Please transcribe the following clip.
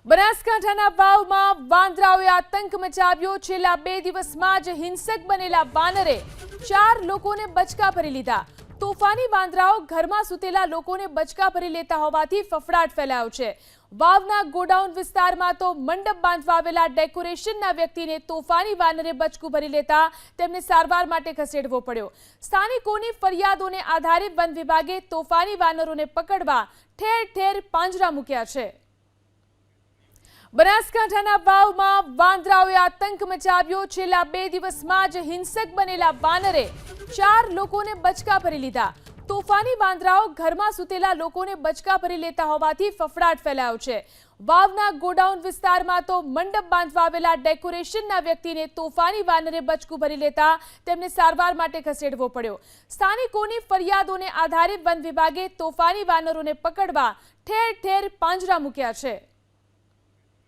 બનાસકાંઠાના વાવમાં વાંદરાઓએ આતંક મચાવ્યો। છેલ્લા 2 દિવસમાં જ હિંસક બનેલા વાનરે 4 લોકોને બચકા ભરી લીધા। તોફાની વાંદરાઓ ઘરમાં સૂતેલા લોકોને બચકા ભરી લેતા હોવાથી ફફડાટ ફેલાયો છે। વાવના ગોડાઉન વિસ્તારમાં તો મંડપ બાંધવા આવેલા ડેકોરેશનના વ્યક્તિને તોફાની વાનરે બચકું ભરી લેતા તેમને સારવાર માટે ખસેડવો પડ્યો। સ્થાનિકોની ફરિયાદોને આધારે વન વિભાગે તોફાની વાનરોને પકડવા ઠેર ઠેર પાંજરા મૂક્યા છે। બનાસકાંઠાના વાવમાં વાંદરાઓએ આતંક મચાવ્યો। છેલ્લા 2 દિવસમાં જ હિંસક બનેલા વાનરે 4 લોકોને બચકા ભરી લીધા। તોફાની વાંદરાઓ ઘરમાં સૂતેલા લોકોને બચકા ભરી લેતા હોવાથી ફફડાટ ફેલાયો છે। વાવના ગોડાઉન વિસ્તારમાં તો મંડપ બાંધવા આવેલા ડેકોરેશનના વ્યક્તિને તોફાની વાનરે બચકું ભરી લેતા તેમને સારવાર માટે ખસેડવો પડ્યો। સ્થાનિકોની ફરિયાદોને આધારે વન વિભાગે તોફાની વાનરોને પકડવા ઠેર ઠેર પાંજરા મૂક્યા છે।